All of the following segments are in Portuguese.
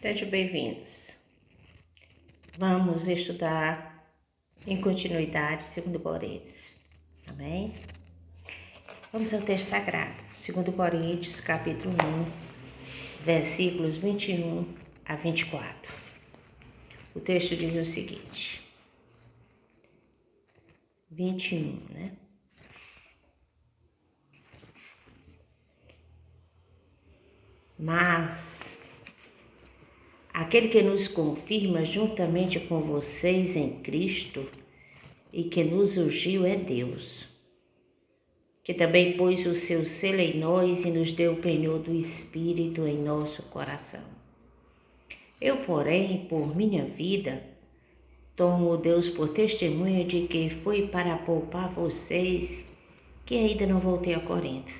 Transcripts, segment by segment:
Sejam bem-vindos. Vamos estudar em continuidade 2 Coríntios. Amém? Vamos ao texto sagrado. 2 Coríntios, capítulo 1, versículos 21 a 24. O texto diz o seguinte. 21, né? Mas aquele que nos confirma juntamente com vocês em Cristo e que nos ungiu é Deus, que também pôs o seu selo em nós e nos deu o penhor do Espírito em nosso coração. Eu, porém, por minha vida, tomo Deus por testemunha de que foi para poupar vocês que ainda não voltei a Corinto.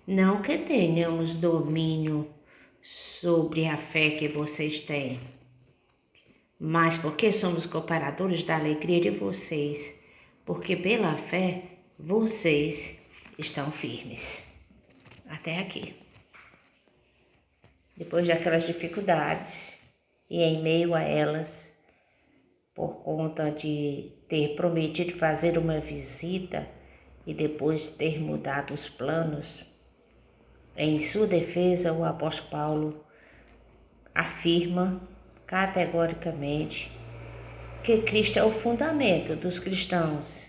Não que tenhamos domínio sobre a fé que vocês têm, mas porque somos cooperadores da alegria de vocês, porque pela fé vocês estão firmes. Até aqui. Depois daquelas dificuldades, e em meio a elas, por conta de ter prometido fazer uma visita e depois ter mudado os planos, em sua defesa o apóstolo Paulo afirma categoricamente que Cristo é o fundamento dos cristãos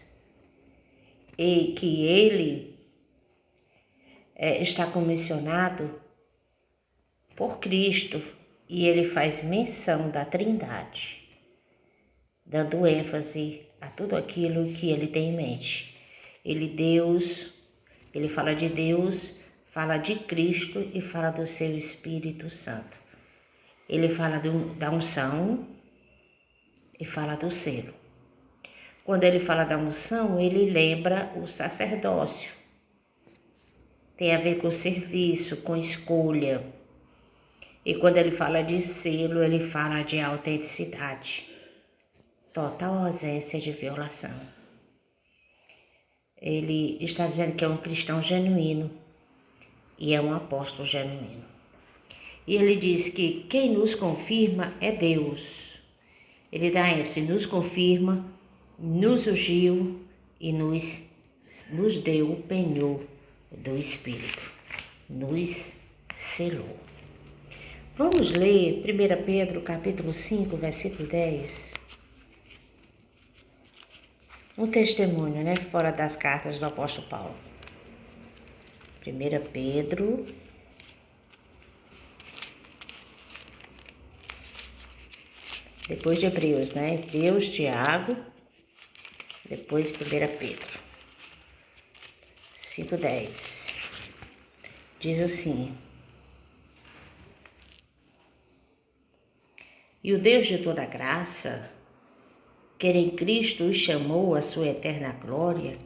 e que ele está comissionado por Cristo, e ele faz menção da Trindade, dando ênfase a tudo aquilo que ele tem em mente. Ele fala de Deus, fala de Cristo e fala do seu Espírito Santo. Ele fala da unção e fala do selo. Quando ele fala da unção, ele lembra o sacerdócio. Tem a ver com serviço, com escolha. E quando ele fala de selo, ele fala de autenticidade. Total ausência de violação. Ele está dizendo que é um cristão genuíno e é um apóstolo genuíno. E ele diz que quem nos confirma é Deus. Ele dá ênfase, nos confirma, nos ungiu e nos deu o penhor do Espírito. Nos selou. Vamos ler 1 Pedro capítulo 5, versículo 10. Um testemunho, né? Fora das cartas do apóstolo Paulo. 1 Pedro depois de Hebreus, né? Hebreus, Tiago, depois 1 Pedro 5:10. Diz assim: E o Deus de toda graça, que em Cristo os chamou à sua eterna glória,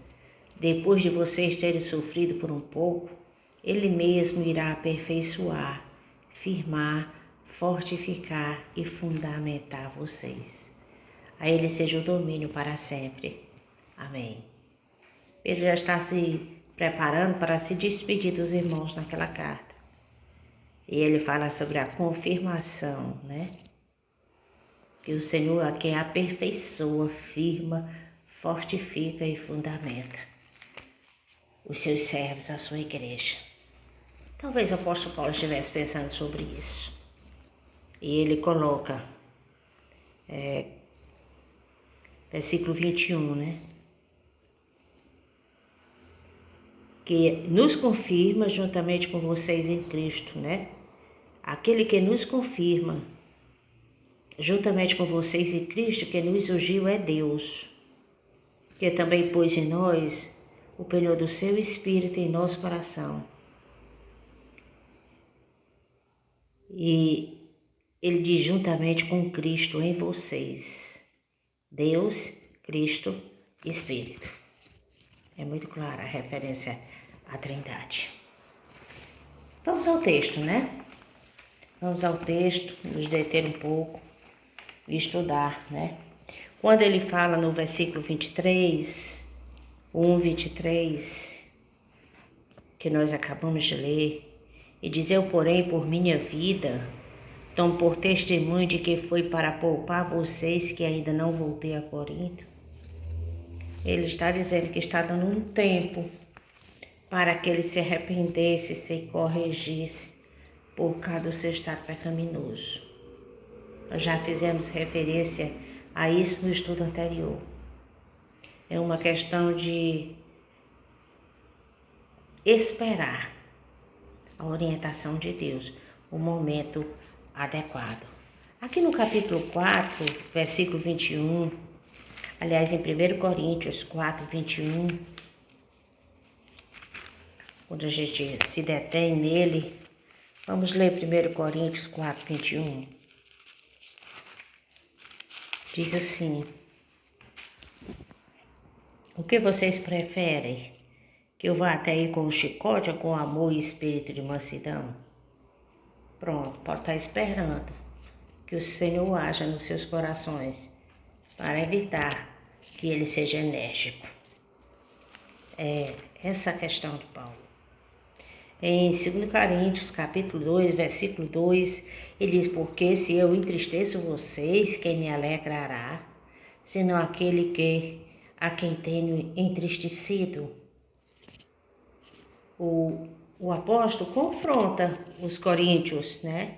depois de vocês terem sofrido por um pouco, Ele mesmo irá aperfeiçoar, firmar, fortificar e fundamentar vocês. A Ele seja o domínio para sempre. Amém. Ele já está se preparando para se despedir dos irmãos naquela carta. E ele fala sobre a confirmação, né? Que o Senhor a quem aperfeiçoa, firma, fortifica e fundamenta os seus servos, a sua igreja. Talvez o apóstolo Paulo estivesse pensando sobre isso. E ele coloca, versículo 21, né? Que nos confirma juntamente com vocês em Cristo, né? Aquele que nos confirma juntamente com vocês em Cristo, que nos ungiu é Deus, que também pôs em nós o penhor do seu Espírito em nosso coração. E ele diz juntamente com Cristo em vocês. Deus, Cristo, Espírito. É muito clara a referência à Trindade. Vamos ao texto, né? Vamos ao texto, nos deter um pouco e estudar, né? Quando ele fala no versículo 23, 23, que nós acabamos de ler, e diz: Eu, porém, por minha vida, Tomo por testemunho de que foi para poupar vocês que ainda não voltei a Corinto. Ele está dizendo que está dando um tempo para que ele se arrependesse, se corrigisse por causa do seu estado pecaminoso. Nós já fizemos referência a isso no estudo anterior. É uma questão de esperar a orientação de Deus, o momento adequado. Aqui no capítulo 4, versículo 21, aliás, em 1 Coríntios 4, 21, quando a gente se detém nele, vamos ler 1 Coríntios 4, 21. Diz assim: o que vocês preferem? Que eu vá até aí com o chicote ou com amor e espírito de mansidão? Pronto, pode estar esperando que o Senhor haja nos seus corações para evitar que ele seja enérgico. É essa a questão de Paulo. Em 2 Coríntios, capítulo 2, versículo 2, ele diz: porque se eu entristeço vocês, quem me alegrará, senão aquele a quem tenho entristecido? O apóstolo confronta os coríntios, né?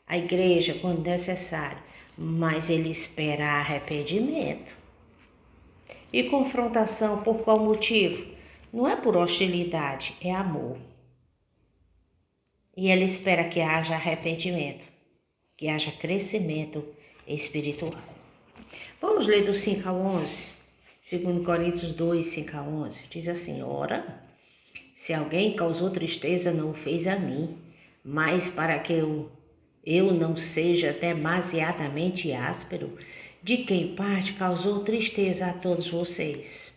A igreja, quando necessário, mas ele espera arrependimento. E confrontação por qual motivo? Não é por hostilidade, é amor. E ele espera que haja arrependimento, que haja crescimento espiritual. Vamos ler do 5 ao 11. 2 Coríntios 2, 5 a 11. Diz assim: ora, se alguém causou tristeza, não o fez a mim, mas para que eu não seja demasiadamente áspero, de quem parte causou tristeza a todos vocês.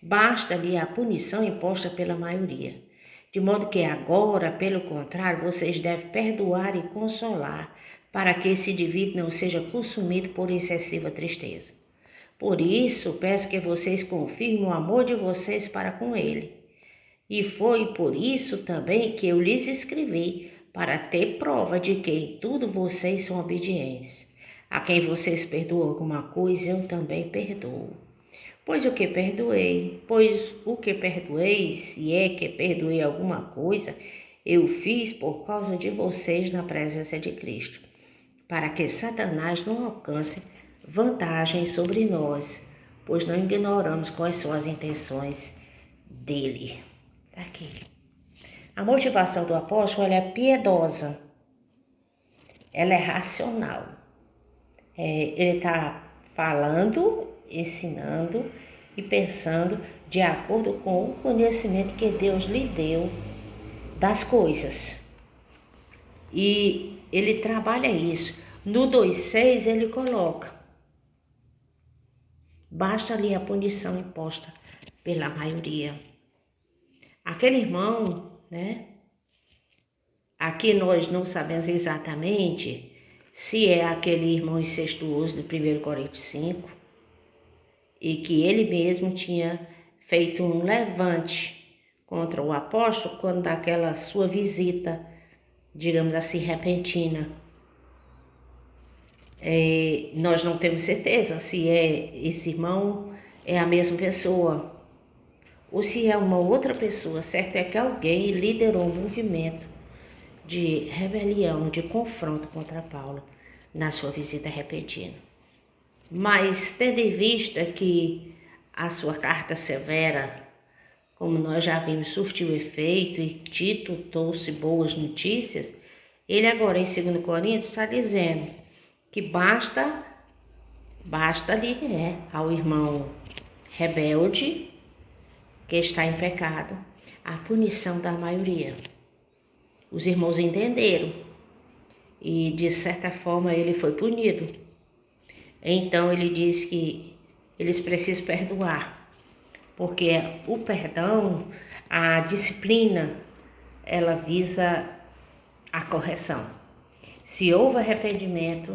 Basta-lhe a punição imposta pela maioria. De modo que agora, pelo contrário, vocês devem perdoar e consolar, para que esse indivíduo não seja consumido por excessiva tristeza. Por isso, peço que vocês confirmem o amor de vocês para com ele. E foi por isso também que eu lhes escrevi, para ter prova de que em tudo vocês são obedientes. A quem vocês perdoam alguma coisa, eu também perdoo. Pois o que perdoei, se é que perdoei alguma coisa, eu fiz por causa de vocês na presença de Cristo, para que Satanás não alcance vantagem sobre nós, pois não ignoramos quais são as intenções dele. Aqui. A motivação do apóstolo ela é piedosa, ela é racional. Ele está falando, ensinando e pensando de acordo com o conhecimento que Deus lhe deu das coisas. E ele trabalha isso. No 2,6 ele coloca: basta ali a punição imposta pela maioria. Aquele irmão, né? Aqui nós não sabemos exatamente se é aquele irmão incestuoso do 1 Coríntios 5 e que ele mesmo tinha feito um levante contra o apóstolo quando daquela sua visita, digamos assim, repentina. Nós não temos certeza se esse irmão é a mesma pessoa ou se é uma outra pessoa. Certo é que alguém liderou um movimento de rebelião, de confronto contra Paulo na sua visita repentina. Mas tendo em vista que a sua carta severa, como nós já vimos, surtiu efeito e Tito trouxe boas notícias, ele agora em 2 Coríntios está dizendo que basta-lhe, né, ao irmão rebelde que está em pecado, a punição da maioria. Os irmãos entenderam e, de certa forma, ele foi punido. Então, ele diz que eles precisam perdoar, porque o perdão, a disciplina, ela visa a correção. Se houve arrependimento,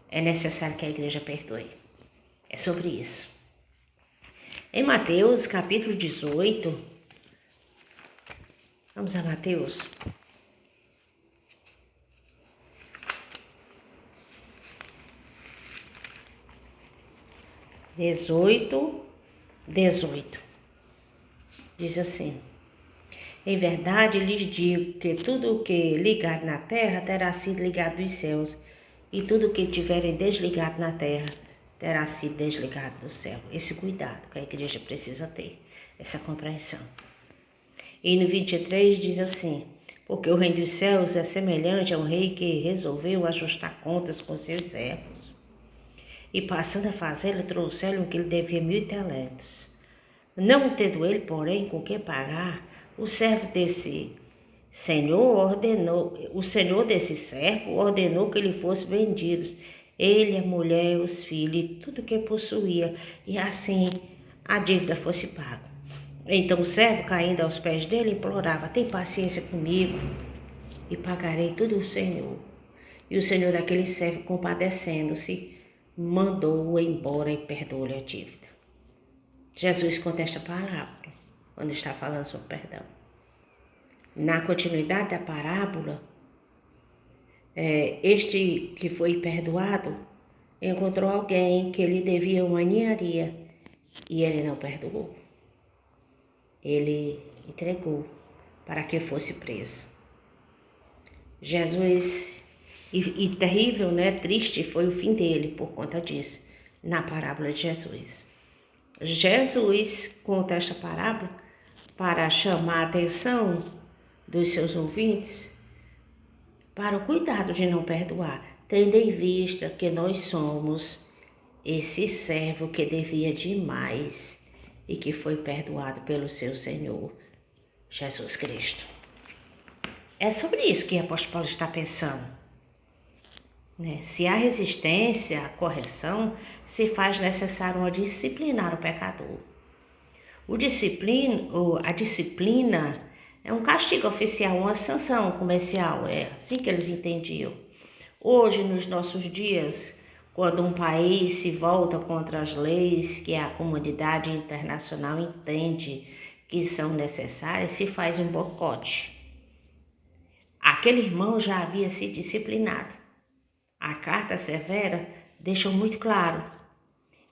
é necessário que a igreja perdoe. É sobre isso. Em Mateus, capítulo 18, vamos a Mateus. 18, 18. Diz assim: em verdade lhes digo que tudo o que ligado na terra terá sido ligado dos céus, e tudo o que tiverem desligado na terra terá sido desligado do céu. Esse cuidado que a igreja precisa ter, essa compreensão. E no 23 diz assim: porque o reino dos céus é semelhante a um rei que resolveu ajustar contas com seus servos. E passando a fazê-lo, trouxeram que ele devia 1000 talentos. Não tendo ele, porém, com que pagar, o servo desse o senhor desse servo ordenou que lhe fossem vendidos, ele, a mulher, os filhos e tudo que possuía, e assim a dívida fosse paga. Então o servo, caindo aos pés dele, implorava: tem paciência comigo e pagarei tudo ao Senhor. E o Senhor daquele servo, compadecendo-se, mandou-o embora e perdoou-lhe a dívida. Jesus conta esta parábola quando está falando sobre perdão. Na continuidade da parábola, este que foi perdoado encontrou alguém que lhe devia uma ninharia e ele não perdoou. Ele entregou para que fosse preso. Jesus, e terrível, né? Triste foi o fim dele por conta disso, na parábola de Jesus. Jesus conta esta parábola para chamar a atenção dos seus ouvintes para o cuidado de não perdoar, tendo em vista que nós somos esse servo que devia demais e que foi perdoado pelo seu Senhor, Jesus Cristo. É sobre isso que o apóstolo Paulo está pensando. Se há resistência à correção, se faz necessário uma disciplinar o pecador. A disciplina é um castigo oficial, uma sanção comercial, é assim que eles entendiam. Hoje, nos nossos dias, quando um país se volta contra as leis que a comunidade internacional entende que são necessárias, se faz um boicote. Aquele irmão já havia se disciplinado. A carta severa deixou muito claro.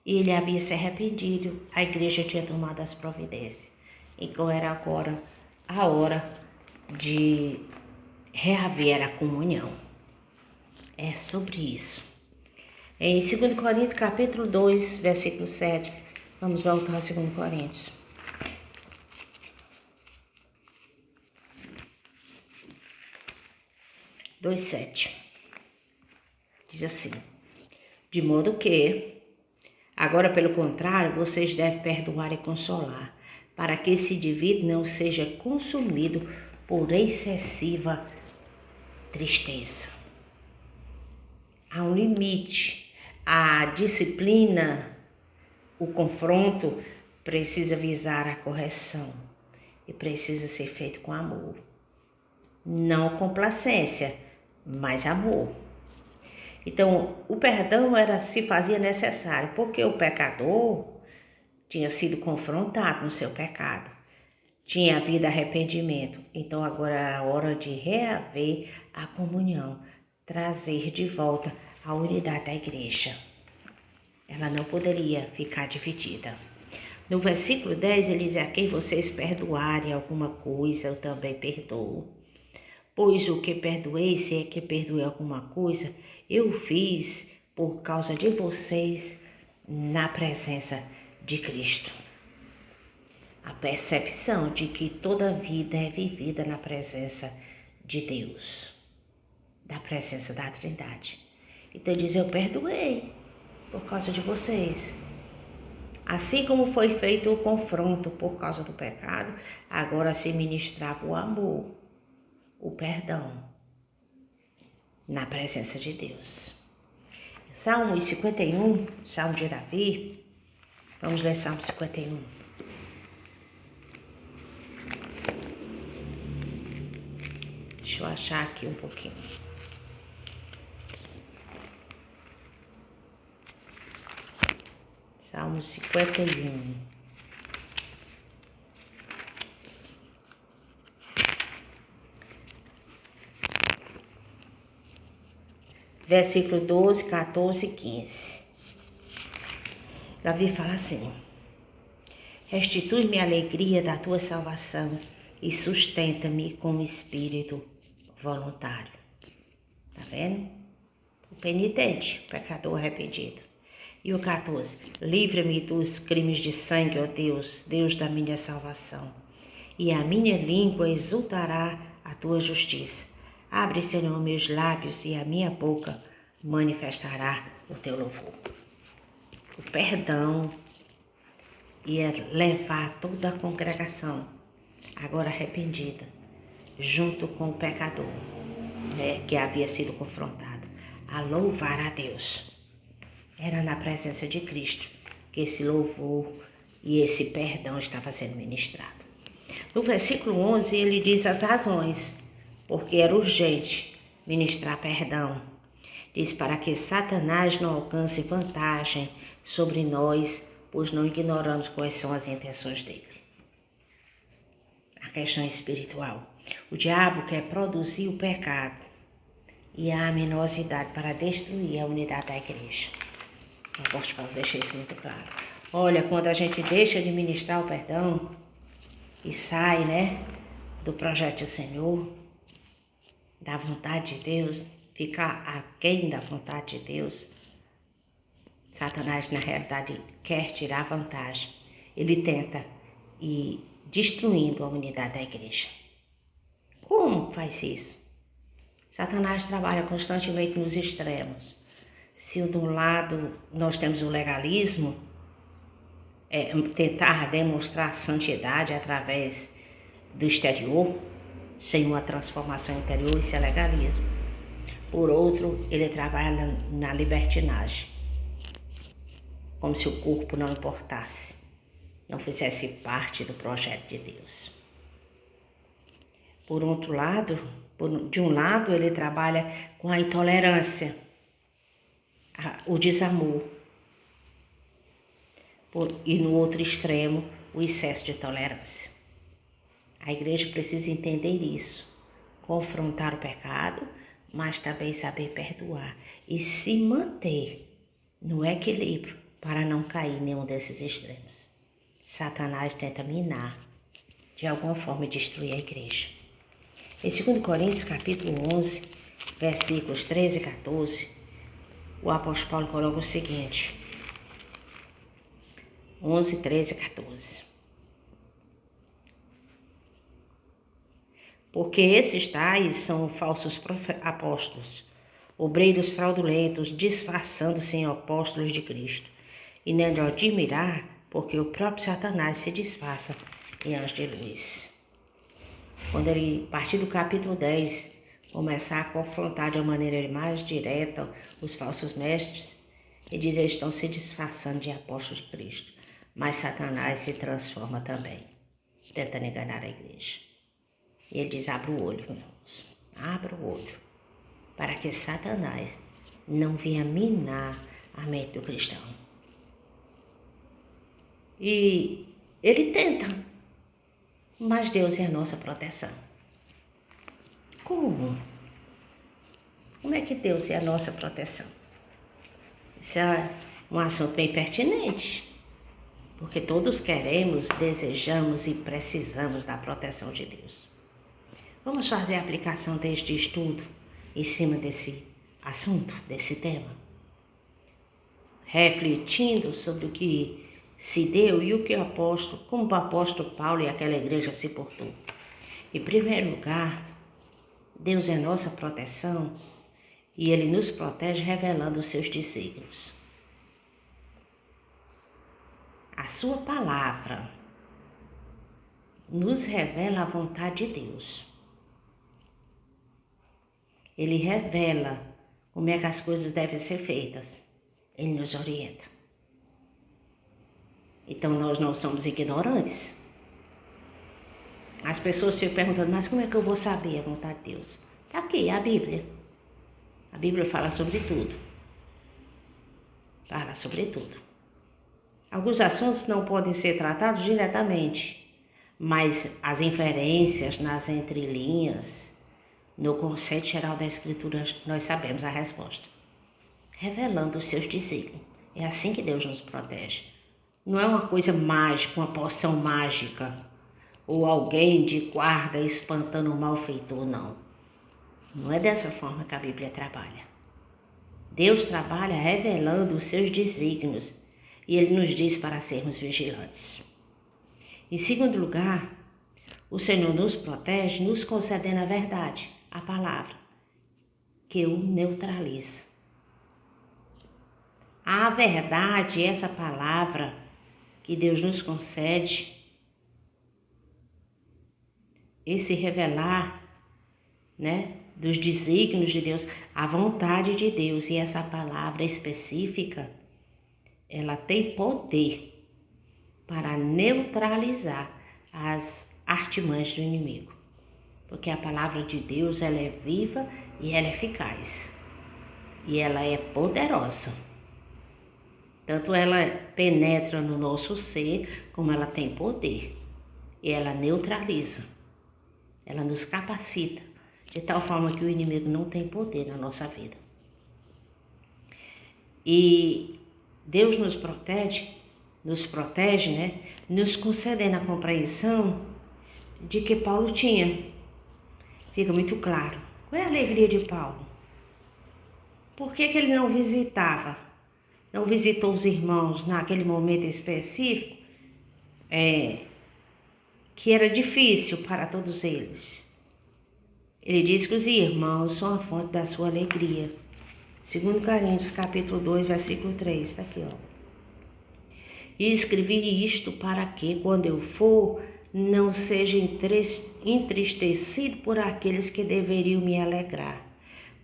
Ele havia se arrependido, a igreja tinha tomado as providências. Então era agora a hora de reaver a comunhão. É sobre isso. Em 2 Coríntios capítulo 2, versículo 7, vamos voltar a 2 Coríntios. Dois, 7. Diz assim: de modo que, agora pelo contrário, vocês devem perdoar e consolar, para que esse indivíduo não seja consumido por excessiva tristeza. Há um limite. A disciplina, o confronto, precisa visar a correção e precisa ser feito com amor. Não complacência, mas amor. Então, o perdão se fazia necessário, porque o pecador tinha sido confrontado no seu pecado. Tinha havido arrependimento. Então, agora era a hora de reaver a comunhão, trazer de volta a unidade da igreja. Ela não poderia ficar dividida. No versículo 10, ele diz: a quem vocês perdoarem alguma coisa, eu também perdoo. Pois o que perdoei, se é que perdoei alguma coisa, eu fiz por causa de vocês na presença de Cristo. A percepção de que toda vida é vivida na presença de Deus, da presença da Trindade. Então diz: eu perdoei por causa de vocês. Assim como foi feito o confronto por causa do pecado, agora se ministrava o amor, o perdão, na presença de Deus. Salmo 51, Salmo de Davi. Vamos ler Salmo 51. Deixa eu achar aqui um pouquinho. Salmo 51. Versículo 12, 14 e 15. Davi fala assim: restitui-me a alegria da tua salvação e sustenta-me com o espírito voluntário. Tá vendo? O penitente, o pecador arrependido. E o 14, livra-me dos crimes de sangue, ó Deus, Deus da minha salvação. E a minha língua exultará a tua justiça. Abre, Senhor, meus lábios e a minha boca manifestará o teu louvor. O perdão ia levar toda a congregação, agora arrependida, junto com o pecador, que havia sido confrontado, a louvar a Deus. Era na presença de Cristo que esse louvor e esse perdão estava sendo ministrado. No versículo 11 ele diz as razões, porque era urgente ministrar perdão. Diz: para que Satanás não alcance vantagem sobre nós, pois não ignoramos quais são as intenções dele. A questão espiritual. O diabo quer produzir o pecado e a aminosidade para destruir a unidade da igreja. O apóstolo Paulo deixa isso muito claro. Olha, quando a gente deixa de ministrar o perdão e sai, do projeto do Senhor, da vontade de Deus, ficar aquém da vontade de Deus, Satanás, na realidade, quer tirar vantagem. Ele tenta ir destruindo a unidade da igreja. Como faz isso? Satanás trabalha constantemente nos extremos. Se de um lado nós temos o legalismo, tentar demonstrar santidade através do exterior, sem uma transformação interior, isso é legalismo. Por outro, ele trabalha na libertinagem, como se o corpo não importasse, não fizesse parte do projeto de Deus. Por outro lado, de um lado, ele trabalha com a intolerância, o desamor. E no outro extremo, o excesso de tolerância. A igreja precisa entender isso, confrontar o pecado, mas também saber perdoar e se manter no equilíbrio para não cair em nenhum desses extremos. Satanás tenta minar, de alguma forma, e destruir a igreja. Em 2 Coríntios, capítulo 11, versículos 13 e 14, o apóstolo Paulo coloca o seguinte: 11, 13 e 14. Porque esses tais são falsos apóstolos, obreiros fraudulentos, disfarçando-se em apóstolos de Cristo. E não é de admirar, porque o próprio Satanás se disfarça em anjo de luz. Quando ele, a partir do capítulo 10, começar a confrontar de uma maneira mais direta os falsos mestres, ele diz que eles estão se disfarçando de apóstolos de Cristo. Mas Satanás se transforma também, tentando enganar a igreja. E ele diz: abra o olho, irmãos, abra o olho, para que Satanás não venha minar a mente do cristão. E ele tenta, mas Deus é a nossa proteção. Como? Como é que Deus é a nossa proteção? Isso é um assunto bem pertinente, porque todos queremos, desejamos e precisamos da proteção de Deus. Vamos fazer a aplicação deste estudo em cima desse assunto, desse tema, refletindo sobre o que se deu e o que como o apóstolo Paulo e aquela igreja se portou. Em primeiro lugar, Deus é nossa proteção e Ele nos protege revelando os seus desígnios. A sua palavra nos revela a vontade de Deus. Ele revela como é que as coisas devem ser feitas. Ele nos orienta. Então nós não somos ignorantes. As pessoas ficam perguntando: mas como é que eu vou saber a vontade de Deus? Está aqui, a Bíblia. A Bíblia fala sobre tudo. Fala sobre tudo. Alguns assuntos não podem ser tratados diretamente, mas as inferências nas entrelinhas, no conceito geral da Escritura, nós sabemos a resposta. Revelando os seus desígnios. É assim que Deus nos protege. não é uma coisa mágica, uma poção mágica, ou alguém de guarda espantando o malfeitor, não. Não é dessa forma que a Bíblia trabalha. Deus trabalha revelando os seus desígnios e Ele nos diz para sermos vigilantes. Em segundo lugar, o Senhor nos protege, nos concedendo a verdade, a palavra, que o neutraliza. A verdade, essa palavra que Deus nos concede, esse revelar, dos desígnios de Deus, a vontade de Deus, e essa palavra específica, ela tem poder para neutralizar as artimanhas do inimigo. Porque a palavra de Deus, ela é viva e ela é eficaz. E ela é poderosa. Tanto ela penetra no nosso ser, como ela tem poder. E ela neutraliza. Ela nos capacita, de tal forma que o inimigo não tem poder na nossa vida. E Deus nos protege, nos concedendo a compreensão de que Paulo tinha. Fica muito claro. Qual é a alegria de Paulo? Por que ele não visitava? Não visitou os irmãos naquele momento específico, que era difícil para todos eles. Ele diz que os irmãos são a fonte da sua alegria. 2 Coríntios, capítulo 2, versículo 3, está aqui, ó. E escrevi isto para que, quando eu for, não seja entristecido por aqueles que deveriam me alegrar,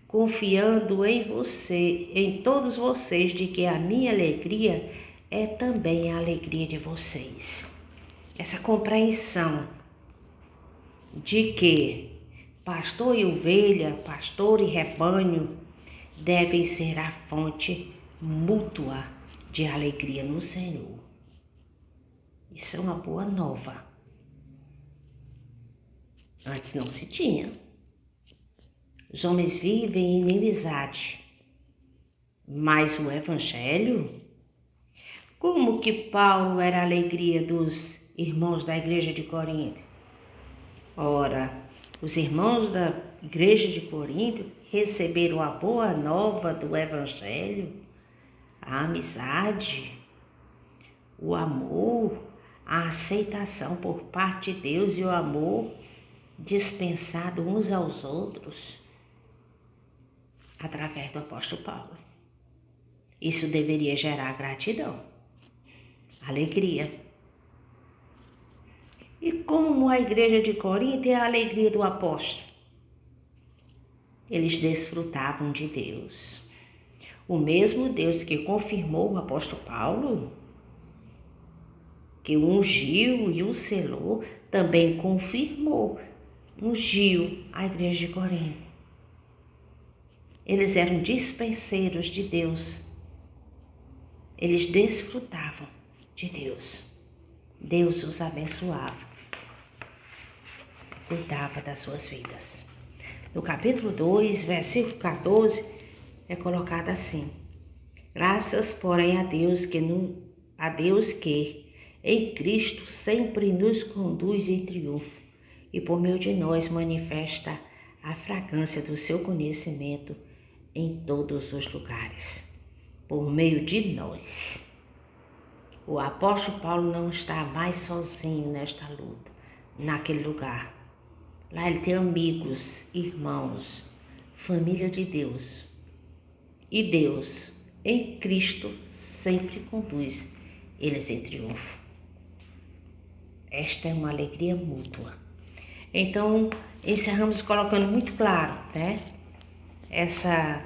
confiando em todos vocês, de que a minha alegria é também a alegria de vocês. Essa compreensão de que pastor e ovelha, pastor e rebanho devem ser a fonte mútua de alegria no Senhor. Isso é uma boa nova. Antes não se tinha. Os homens vivem em inimizade. Mas o Evangelho, como que Paulo era a alegria dos irmãos da igreja de Corinto? Ora, os irmãos da igreja de Corinto receberam a boa nova do Evangelho, a amizade, o amor, a aceitação por parte de Deus e o amor dispensado uns aos outros através do apóstolo Paulo. Isso deveria gerar gratidão, alegria. E como a igreja de Corinto é a alegria do apóstolo? Eles desfrutavam de Deus. O mesmo Deus que confirmou o apóstolo Paulo, que o ungiu e o selou, também confirmou, ungiu a igreja de Corinto. Eles eram dispenseiros de Deus. Eles desfrutavam de Deus. Deus os abençoava, cuidava das suas vidas. No capítulo 2, versículo 14, é colocado assim: graças, porém, a Deus que em Cristo sempre nos conduz em triunfo e por meio de nós manifesta a fragrância do seu conhecimento em todos os lugares. Por meio de nós. O apóstolo Paulo não está mais sozinho nesta luta, naquele lugar. Lá ele tem amigos, irmãos, família de Deus. E Deus, em Cristo, sempre conduz eles em triunfo. Esta é uma alegria mútua. Então, encerramos colocando muito claro, essa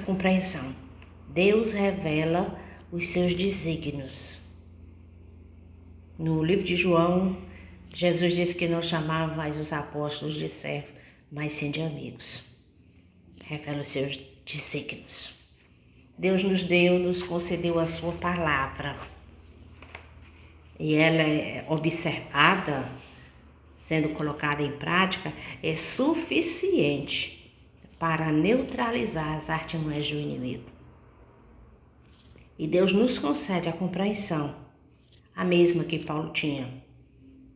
compreensão. Deus revela os seus desígnios. No livro de João, Jesus disse que não chamava mais os apóstolos de servos, mas sim de amigos. Revela os seus desígnios. Deus nos concedeu a sua palavra. E ela é observada, sendo colocada em prática, é suficiente para neutralizar as artimanhas do inimigo. E Deus nos concede a compreensão, a mesma que Paulo tinha,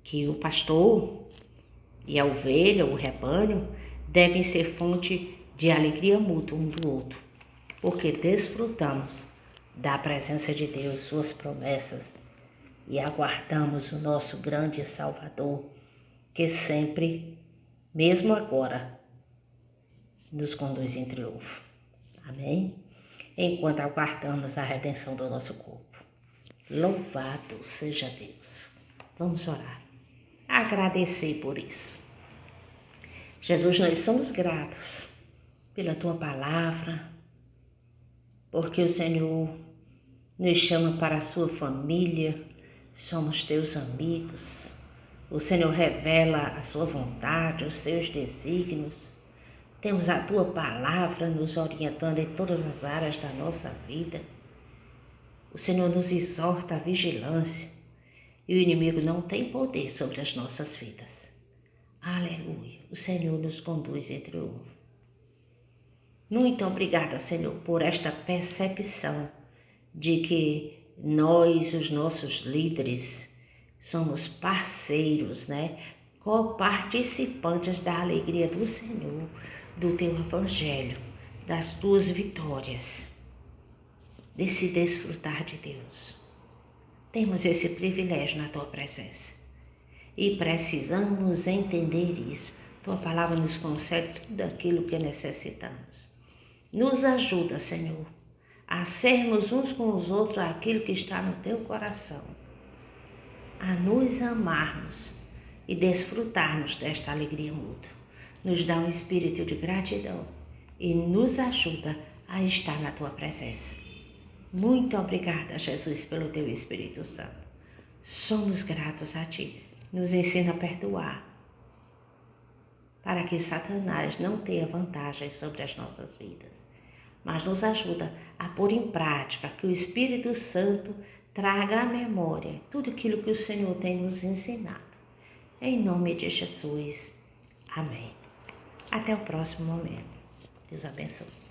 que o pastor e a ovelha, o rebanho, devem ser fonte de alegria mútua um do outro, porque desfrutamos da presença de Deus, suas promessas, e aguardamos o nosso grande Salvador, que sempre, mesmo agora, nos conduz em triunfo. Amém? Enquanto aguardamos a redenção do nosso corpo. Louvado seja Deus. Vamos orar. Agradecer por isso. Jesus, nós somos gratos pela Tua palavra, porque o Senhor nos chama para a Sua família, somos Teus amigos. O Senhor revela a Sua vontade, os Seus desígnios. Temos a Tua palavra nos orientando em todas as áreas da nossa vida. O Senhor nos exorta à vigilância e o inimigo não tem poder sobre as nossas vidas. Aleluia! O Senhor nos conduz em triunfo. Muito obrigada, Senhor, por esta percepção de que nós, os nossos líderes, somos parceiros, coparticipantes da alegria do Senhor, do Teu Evangelho, das Tuas vitórias, desse desfrutar de Deus. Temos esse privilégio na Tua presença e precisamos entender isso. Tua palavra nos concede tudo aquilo que necessitamos. Nos ajuda, Senhor, a sermos uns com os outros aquilo que está no Teu coração, a nos amarmos e desfrutarmos desta alegria mútua. Nos dá um espírito de gratidão e nos ajuda a estar na Tua presença. Muito obrigada, Jesus, pelo Teu Espírito Santo. Somos gratos a Ti. Nos ensina a perdoar, para que Satanás não tenha vantagem sobre as nossas vidas, mas nos ajuda a pôr em prática, que o Espírito Santo traga à memória tudo aquilo que o Senhor tem nos ensinado. Em nome de Jesus. Amém. Até o próximo momento. Deus abençoe.